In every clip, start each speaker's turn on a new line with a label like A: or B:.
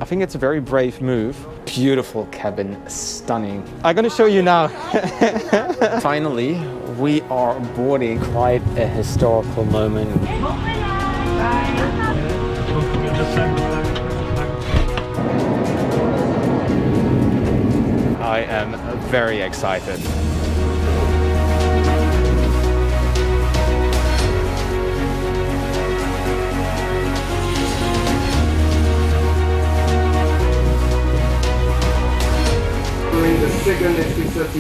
A: think it's a very brave move. Beautiful cabin, stunning. I'm gonna show you now. Finally, we are boarding. Quite a historical moment. I am very excited.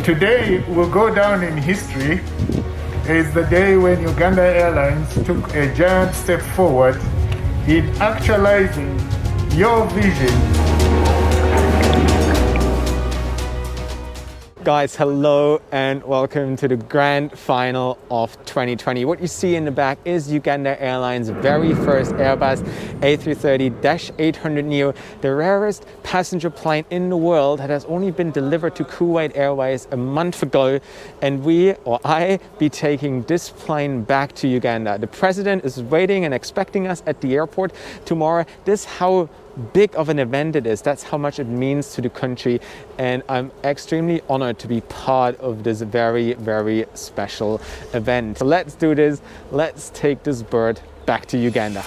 B: Today will go down in history as the day when Uganda Airlines took a giant step forward in actualizing your vision.
A: Guys, hello and welcome to the grand final of 2020. What you see in the back is Uganda Airlines' very first Airbus A330-800neo, the rarest passenger plane in the world that has only been delivered to Kuwait Airways a month ago. And I be taking this plane back to Uganda. The president is waiting and expecting us at the airport tomorrow. This is how big of an event it is. That's how much it means to the country, and I'm extremely honored to be part of this very, very special event. So let's do this. Let's take this bird back to Uganda.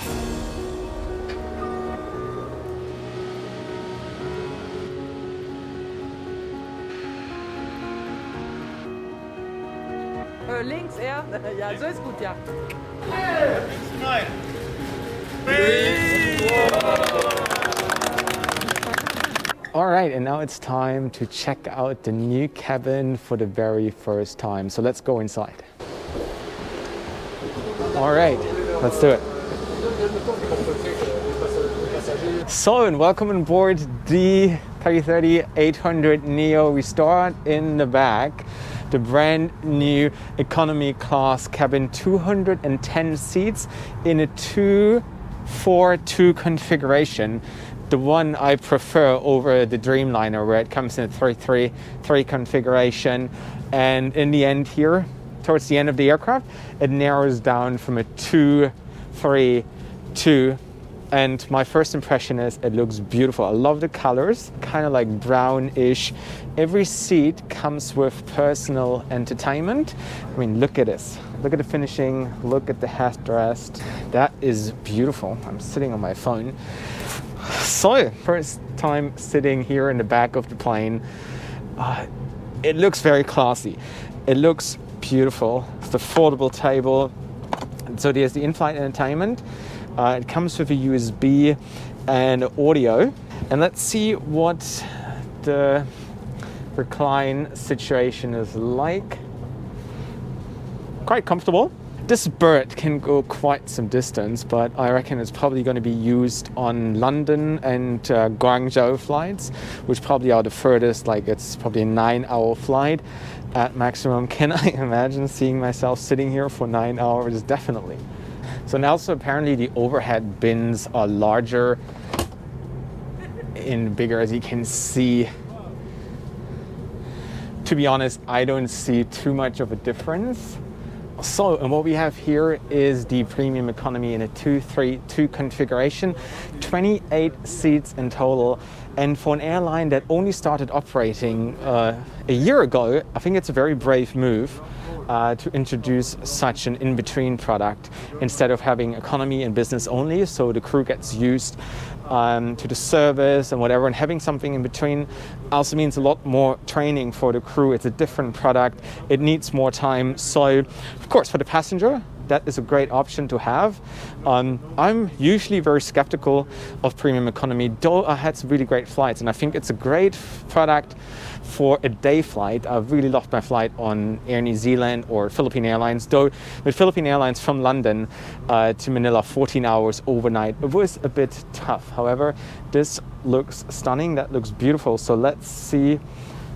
C: Links, ja? Ja, so ist gut, ja.
A: All right, and now it's time to check out the new cabin for the very first time. So let's go inside. All right, let's do it. So, and welcome on board the A330-800neo. We start in the back. The brand new economy class cabin, 210 seats in a 2-4-2 configuration. The one I prefer over the Dreamliner, where it comes in a 3-3-3 configuration. And in the end here, towards the end of the aircraft, it narrows down from a 2-3-2. And my first impression is it looks beautiful. I love the colors, kind of like brownish. Every seat comes with personal entertainment. I mean, look at this. Look at the finishing, look at the headrest. That is beautiful. I'm sitting on my phone. So, first time sitting here in the back of the plane. It looks very classy. It looks beautiful. It's the foldable table. So there's the in-flight entertainment. It comes with a USB and audio. And let's see what the recline situation is like. Quite comfortable. This bird can go quite some distance, but I reckon it's probably going to be used on London and Guangzhou flights, which probably are the furthest. Like, it's probably a 9-hour flight at maximum. Can I imagine seeing myself sitting here for 9 hours? Definitely. So now, also apparently the overhead bins are larger and bigger, as you can see. To be honest, I don't see too much of a difference. So, and what we have here is the premium economy in a 2-3-2 configuration, 28 seats in total. And for an airline that only started operating a year ago, I think it's a very brave move to introduce such an in-between product instead of having economy and business only, so the crew gets used to the service and whatever, and having something in between also means a lot more training for the crew. It's a different product, it needs more time. So of course, for the passenger, that is a great option to have. I'm usually very skeptical of premium economy, though I had some really great flights, and I think it's a great product for a day flight. I've really loved my flight on Air New Zealand or Philippine Airlines, though with Philippine Airlines from London to Manila, 14 hours overnight, it was a bit tough. However, this looks stunning, that looks beautiful. So let's see.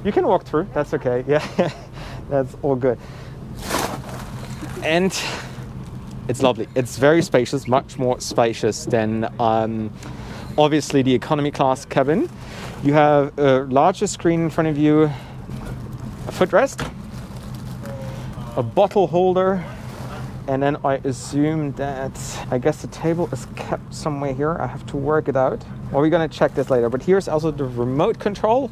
A: You can walk through, that's okay. Yeah, that's all good. And it's lovely. It's very spacious, much more spacious than obviously the economy class cabin. You have a larger screen in front of you, a footrest, a bottle holder, And then I assume that, I guess the table is kept somewhere here. I have to work it out. Well, we're gonna check this later. But here's also the remote control.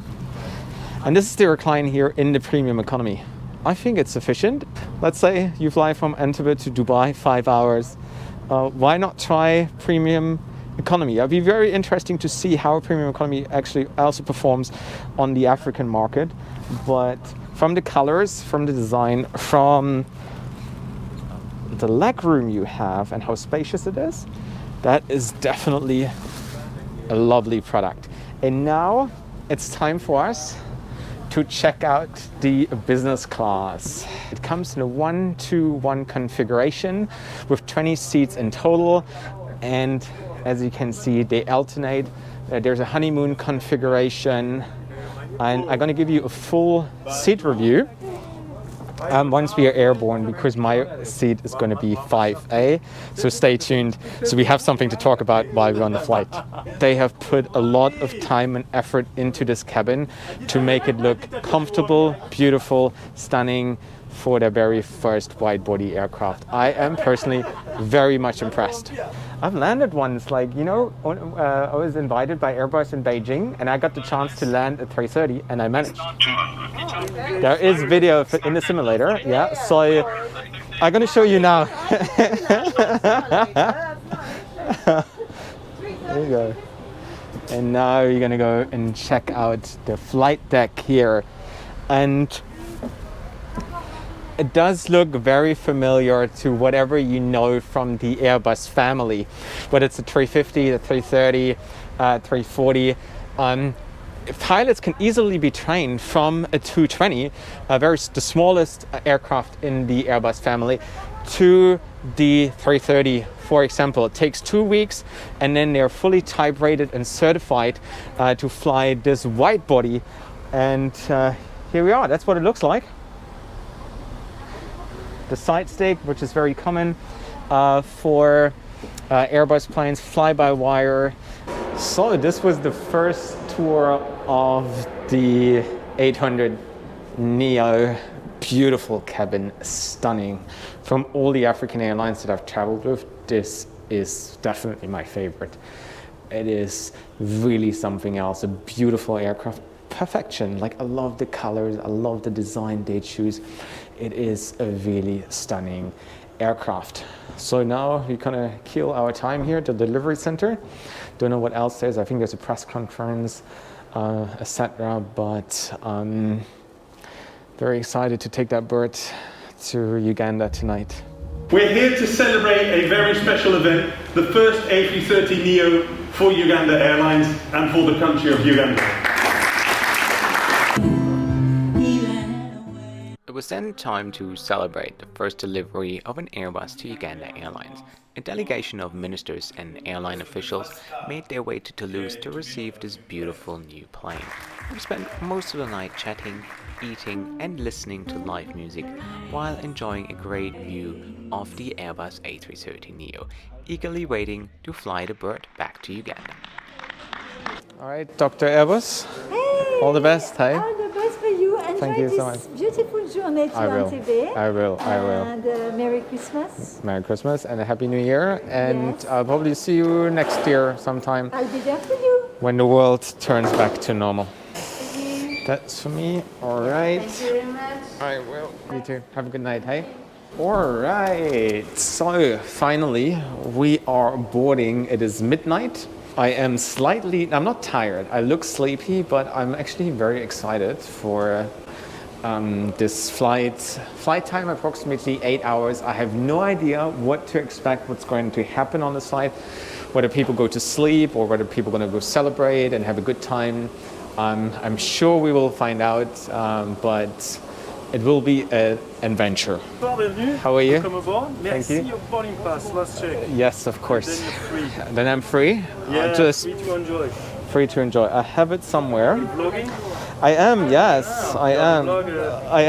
A: And this is the recline here in the premium economy. I think it's sufficient. Let's say you fly from Entebbe to Dubai, 5 hours. Why not try premium economy? It'd be very interesting to see how premium economy actually also performs on the African market. But from the colors, from the design, from the leg room you have and how spacious it is, that is definitely a lovely product. And now it's time for us to check out the business class. It comes in a 1-to-1 configuration with 20 seats in total, and as you can see, they alternate. There's a honeymoon configuration, and I'm gonna give you a full seat review once we are airborne, because my seat is going to be 5A, so stay tuned. So we have something to talk about while we're on the flight. They have put a lot of time and effort into this cabin to make it look comfortable, beautiful, stunning for their very first wide-body aircraft. I am personally very much impressed. I've landed once, like, you know, I was invited by Airbus in Beijing, and I got the chance to land a 330, and I managed. There is video in the simulator, yeah, so I'm going to show you now. There you go. And now you're going to go and check out the flight deck here. And it does look very familiar to whatever you know from the Airbus family, whether it's the 350, the 330, 340. Pilots can easily be trained from a 220, the smallest aircraft in the Airbus family, to the 330. For example, it takes 2 weeks, and then they're fully type rated and certified to fly this wide body. And here we are. That's what it looks like. The side stick, which is very common for Airbus planes, fly-by-wire. So this was the first tour of the 800neo. Beautiful cabin, stunning. From all the African airlines that I've traveled with, this is definitely my favorite. It is really something else, a beautiful aircraft. Perfection. Like, I love the colors, I love the design they choose. It is a really stunning aircraft. So now we're gonna kill our time here at the delivery center. Don't know what else there's. I think there's a press conference, etc. But very excited to take that bird to Uganda tonight.
D: We're here to celebrate a very special event, the first A330neo for Uganda Airlines and for the country of Uganda.
E: It was then time to celebrate the first delivery of an Airbus to Uganda Airlines. A delegation of ministers and airline officials made their way to Toulouse to receive this beautiful new plane. We spent most of the night chatting, eating and listening to live music while enjoying a great view of the Airbus A330neo, eagerly waiting to fly the bird back to Uganda.
A: All right, Dr. Airbus, all the best, hey?
F: All the best for you.
A: Thank you so much.
F: Beautiful journey to Entebbe.
A: I will.
F: And Merry Christmas.
A: Merry Christmas and a Happy New Year. And
F: Yes.
A: I'll probably see you next year sometime
F: I'll be there for you.
A: when the world turns back to normal. That's for me. All right.
F: Thank you very much.
A: I will. You too. Have a good night, hey? All right. So finally, we are boarding. It is midnight. I'm not tired. I look sleepy, but I'm actually very excited for this flight. Flight time approximately 8 hours. I have no idea what to expect, what's going to happen on the flight, whether people go to sleep or whether people are going to go celebrate and have a good time. I'm sure we will find out, but it will be an adventure.
G: Bienvenue.
A: How are you?
G: Welcome aboard.
A: Thank
G: Merci,
A: you.
G: your boarding pass. Let's check.
A: Yes, of course.
G: Then you're free.
A: Then I'm free.
G: Yeah,
A: Just
G: free to enjoy.
A: free to enjoy. I have it somewhere.
G: Vlogging?
A: I am, yes, I am.
G: Vlogger.
A: I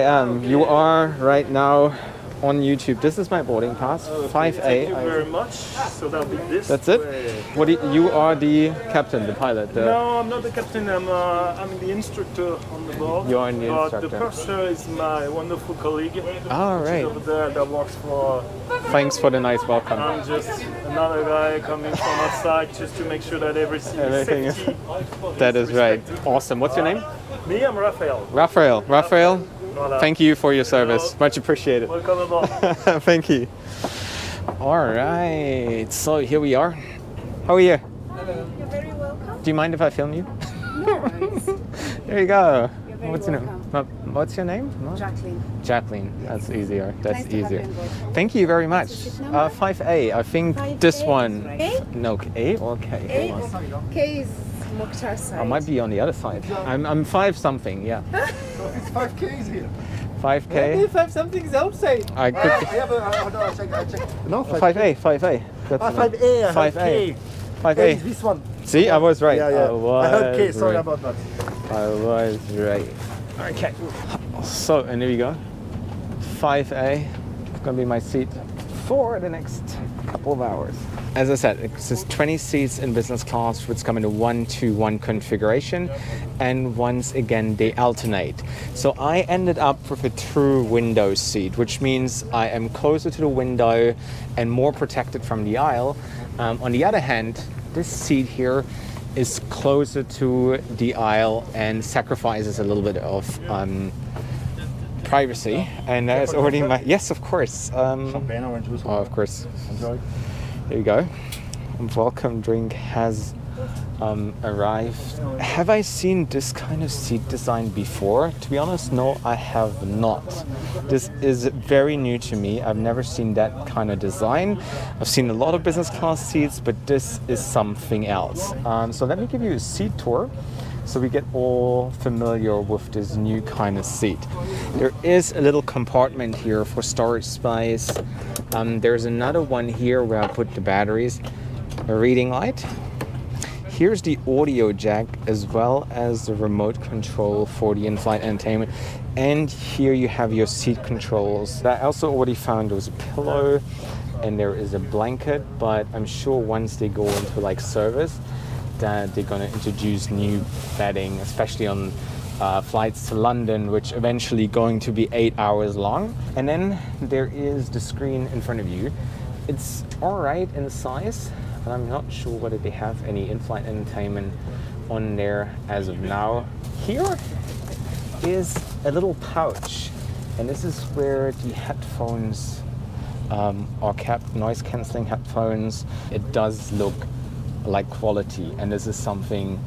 A: am. You are right now on YouTube. This is my boarding pass, 5A.
G: Thank you very much. So that'll be this.
A: That's it? What you are the captain, the pilot?
G: No, I'm not the captain. I'm the instructor on the board.
A: You're an
G: But
A: instructor.
G: the purser is my wonderful colleague.
A: All right.
G: Over there that works for.
A: Thanks for the nice welcome.
G: I'm just another guy coming from outside just to make sure that everything is safety.
A: That is right. Awesome. What's your name?
G: Me, I'm Raphael.
A: Raphael,
G: Voilà.
A: thank you for your service. Much appreciated.
G: Welcome aboard.
A: Thank you. All right, so here we are. How are you?
F: You're very welcome.
A: Do you mind if I film you?
F: No worries.
A: There you go.
F: very
A: What's your name? What's your name? No?
F: Jacqueline.
A: Jacqueline. That's easier. That's
F: Nice to have
A: easier.
F: you on board.
A: Thank you very much.
F: What's the ship number?
A: 5A. I think
F: 5A
A: this
F: is
A: one.
F: right.
A: No, A or K?
F: A, K is Mokhtar side.
A: I might be on the other side. I'm 5 something. Yeah.
B: It's 5Ks here.
A: 5K.
B: 5 something is outside.
A: I could.
B: I have a, hold on, I check. No,
A: 5A. 5A. That's the name.
B: 5A.
A: 5A. 5A.
B: This one.
A: See, I was right.
B: Yeah.
A: I was
B: Okay, sorry
A: right.
B: about that.
A: I was right. Okay. So, and there you go. 5A. It's gonna be my seat for the next couple of hours. As I said, this is 20 seats in business class, which come in a 1-to-1 configuration, and once again they alternate. So I ended up with a true window seat, which means I am closer to the window and more protected from the aisle. On the other hand, this seat here is closer to the aisle and sacrifices a little bit of privacy. And there's already my, yes, of course.
B: Champagne, orange juice.
A: Oh, of course.
B: Enjoy.
A: There you go. Welcome drink has arrived. Have I seen this kind of seat design before? To be honest, no, I have not. This is very new to me. I've never seen that kind of design. I've seen a lot of business class seats, but this is something else. So let me give you a seat tour so we get all familiar with this new kind of seat. There is a little compartment here for storage space. There's another one here where I put the batteries, a reading light. Here's the audio jack as well as the remote control for the in-flight entertainment. And here you have your seat controls. I also already found there was a pillow and there is a blanket, but I'm sure once they go into like service that they're going to introduce new bedding, especially on flights to London, which eventually going to be 8 hours long. And then there is the screen in front of you. It's all right in size, and I'm not sure whether they have any in-flight entertainment on there as of now. Here is a little pouch, and this is where the headphones are kept, noise cancelling headphones. It does look like quality, and this is something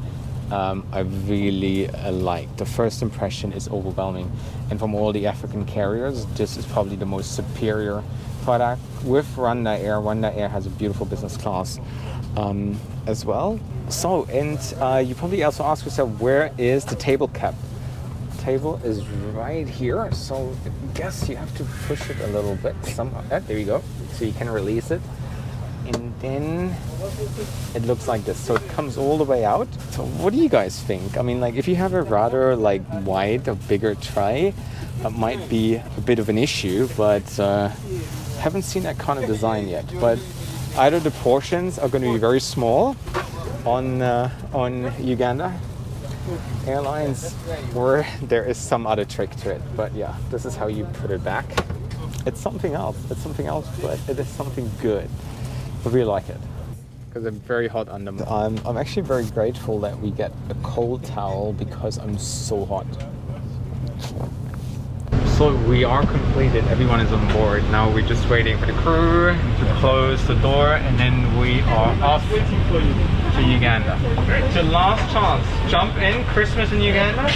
A: I really like. The first impression is overwhelming, and from all the African carriers, this is probably the most superior product. With Rwanda Air, Rwanda Air has a beautiful business class as well. So, and you probably also ask yourself, where is the table cap? The table is right here, so I guess you have to push it a little bit somehow. There you go, so you can release it. And then it looks like this. So it comes all the way out. So what do you guys think? I mean, like if you have a rather like wide or bigger tray, that might be a bit of an issue, but haven't seen that kind of design yet. But either the portions are going to be very small on Uganda Airlines, or there is some other trick to it. But yeah, this is how you put it back. It's something else. It's something else, but it is something good. I really like it because I'm very hot under. I'm actually very grateful that we get a cold towel because I'm so hot. So we are completed. Everyone is on board. Now we're just waiting for the crew to close the door, and then we are off to Uganda. It's your last chance. Jump in. Christmas in Uganda.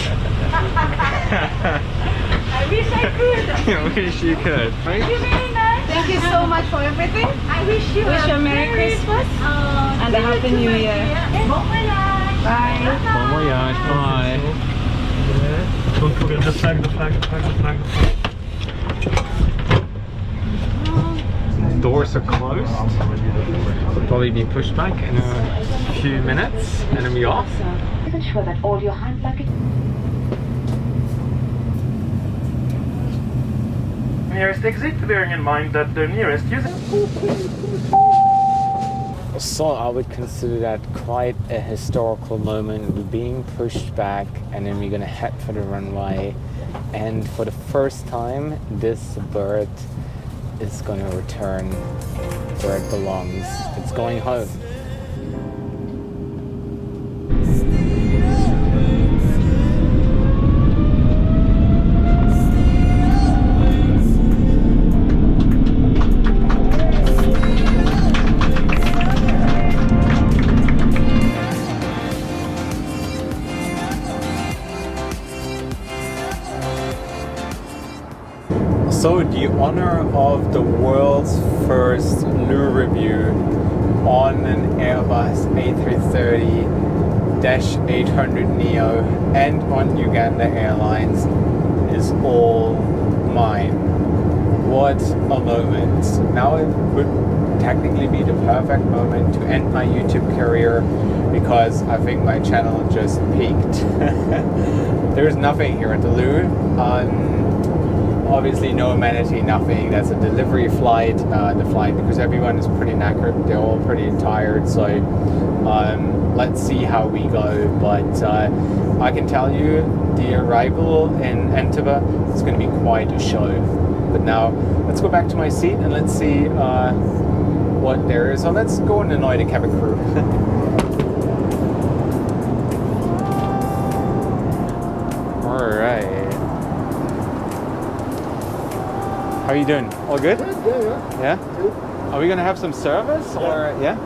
F: I wish I could.
A: I wish you could. Right?
F: Thank you very much. Thank you so much for everything. I wish you a Merry Christmas and a Happy New Year. Bon voyage. Bye.
A: Bon voyage. Bye.
G: Don't forget the flag, the flag, the flag, the flag, the flag.
A: Doors are closed. Will probably be pushed back in a few minutes, and then we're off.
H: Ensure that all your hand luggage.
G: nearest exit, bearing in mind that the nearest user...
A: So I would consider that quite a historical moment. We're being pushed back and then we're gonna head for the runway. And for the first time, this bird is gonna return where it belongs. It's going home. So the honor of the world's first lure review on an Airbus A330-800neo and on Uganda Airlines is all mine. What a moment. Now it would technically be the perfect moment to end my YouTube career because I think my channel just peaked. There's nothing here at the loo. Obviously no amenity, nothing. That's a delivery flight, because everyone is pretty knackered. They're all pretty tired, so let's see how we go. But I can tell you the arrival in Entebbe is going to be quite a show. But now let's go back to my seat and let's see what there is. So let's go and annoy the cabin crew. Alright. How are you doing? All good? Yeah? Good. Are we going to have some service? Or yeah?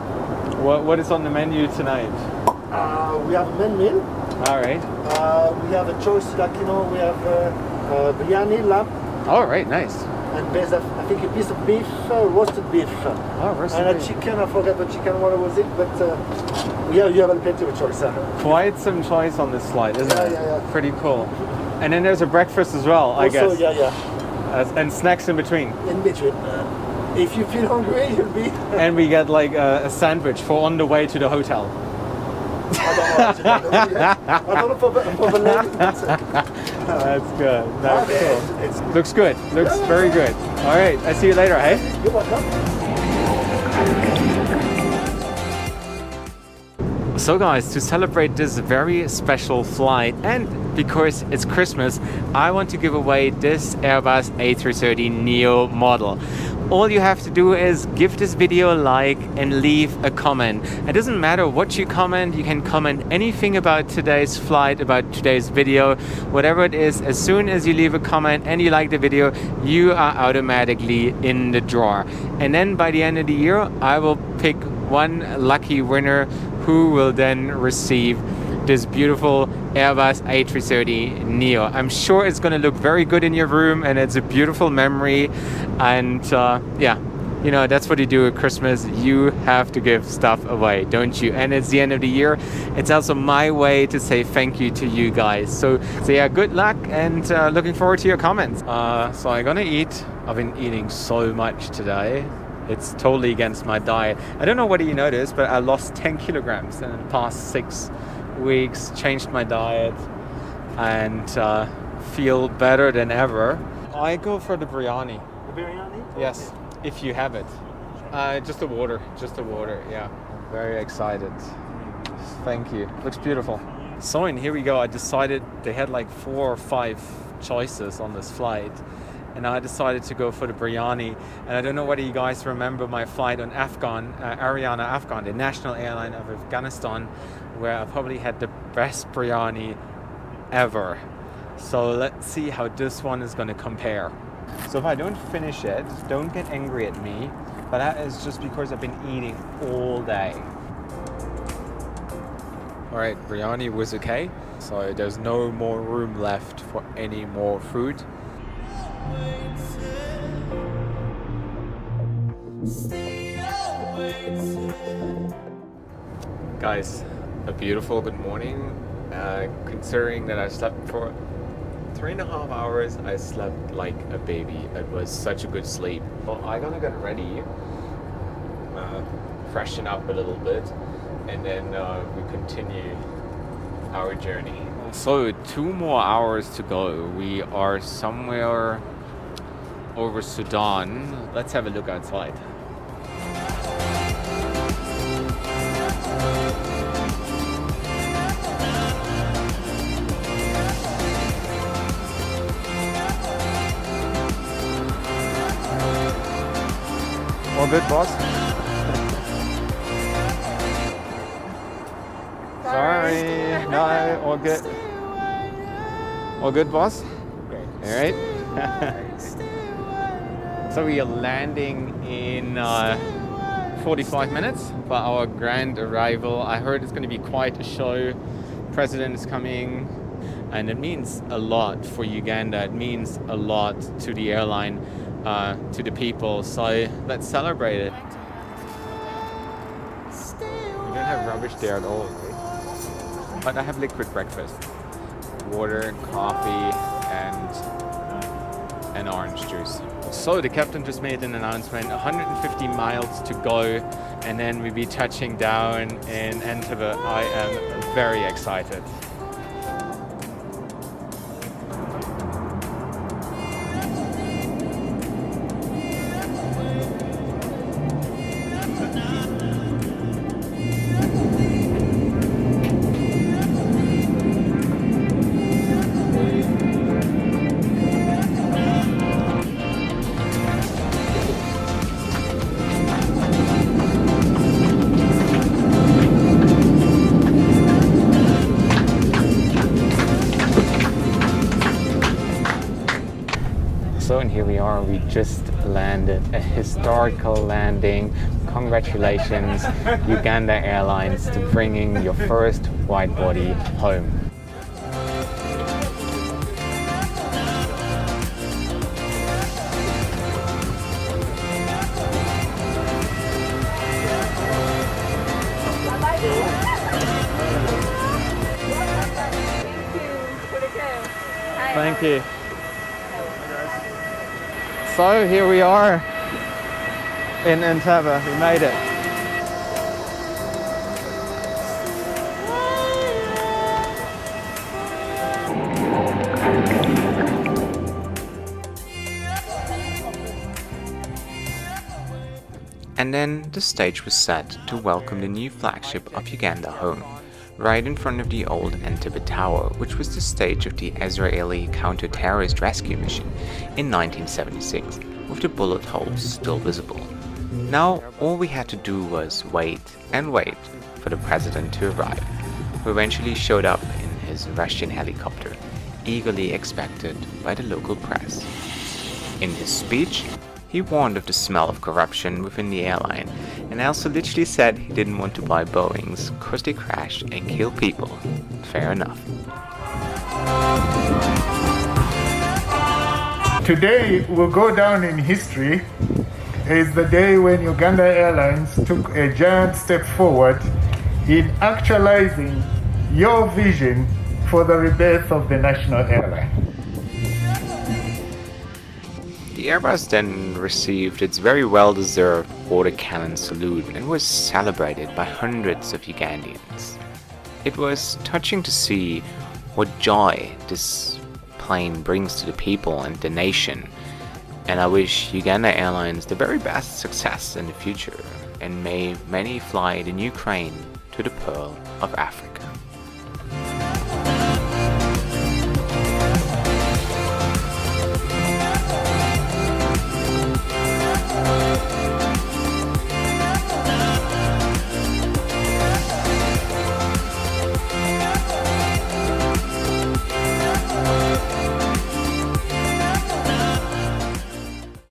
A: What is on the menu tonight?
I: We have a main meal.
A: All right.
I: We have a choice, like, you know, we have biryani, lamb.
A: All right, nice.
I: And there's, I think, a piece of beef, roasted beef.
A: Oh, roasted
I: and
A: beef.
I: A chicken, I forgot what chicken, what was it, but yeah, you have plenty of choice.
A: Quite some choice on this flight, isn't it?
I: Yeah.
A: Pretty cool. And then there's a breakfast as well, I guess.
I: Yeah.
A: And snacks in between.
I: In between. If you feel hungry, you'll be...
A: And we get like a sandwich for on the way to the hotel.
I: I don't know for the lady.
A: That's good. That's cool. Looks good. Looks very good. All right. I see you later, hey?
I: You're welcome.
A: So guys, to celebrate this very special flight and because it's Christmas, I want to give away this Airbus A330neo model. All you have to do is give this video a like and leave a comment. It doesn't matter what you comment, you can comment anything about today's flight, about today's video, whatever it is. As soon as you leave a comment and you like the video, you are automatically in the draw. And then by the end of the year, I will pick one lucky winner who will then receive this beautiful Airbus A330neo. I'm sure it's going to look very good in your room and it's a beautiful memory. And yeah, you know, that's what you do at Christmas. You have to give stuff away, don't you? And it's the end of the year. It's also my way to say thank you to you guys. So yeah, good luck and looking forward to your comments. So I'm gonna eat. I've been eating so much today. It's totally against my diet. I don't know whether you noticed, but I lost 10 kilograms in the past 6 weeks, changed my diet, and feel better than ever. I go for the biryani.
I: The biryani?
A: Yes, if you have it. Just the water, yeah. Very excited. Thank you. Looks beautiful. So and here we go. I decided they had like 4 or 5 choices on this flight. And I decided to go for the biryani. And I don't know whether you guys remember my flight on Ariana Afghan, the national airline of Afghanistan, where I probably had the best biryani ever. So let's see how this one is going to compare. So if I don't finish it, don't get angry at me, but that is just because I've been eating all day. All right, biryani was okay. So there's no more room left for any more food. Guys, a beautiful good morning. Considering that I slept for 3.5 hours, I slept like a baby. It was such a good sleep. Well, I'm gonna get ready, freshen up a little bit, and then we continue our journey. So 2 more hours to go. We are somewhere over Sudan. Let's have a look outside. All good, boss? Sorry. No, all good. All good, boss? All right. So we are landing in 45 minutes for our grand arrival. I heard it's going to be quite a show. President is coming, and it means a lot for Uganda. It means a lot to the airline, to the people. So let's celebrate it. We don't have rubbish there at all, right? But I have liquid breakfast: water, coffee, and orange juice. So the captain just made an announcement, 150 miles to go, and then we'll be touching down in Entebbe. I am very excited. So, and here we are, we just landed, a historical landing. Congratulations, Uganda Airlines, to bringing your first wide body home. Thank you. So here we are in Entebbe. We made it.
E: And then the stage was set to welcome the new flagship of Uganda home, right in front of the old Entebbe Tower, which was the stage of the Israeli counter-terrorist rescue mission in 1976, with the bullet holes still visible. Now all we had to do was wait and wait for the president to arrive, who eventually showed up in his Russian helicopter, eagerly expected by the local press. In his speech, he warned of the smell of corruption within the airline, and also literally said he didn't want to buy Boeings because they crash and kill people. Fair enough.
B: Today will go down in history as the day when Uganda Airlines took a giant step forward in actualizing your vision for the rebirth of the national airline.
E: The Airbus then received its very well-deserved water cannon salute and was celebrated by hundreds of Ugandians. It was touching to see what joy this plane brings to the people and the nation, and I wish Uganda Airlines the very best success in the future, and may many fly the new crane to the Pearl of Africa.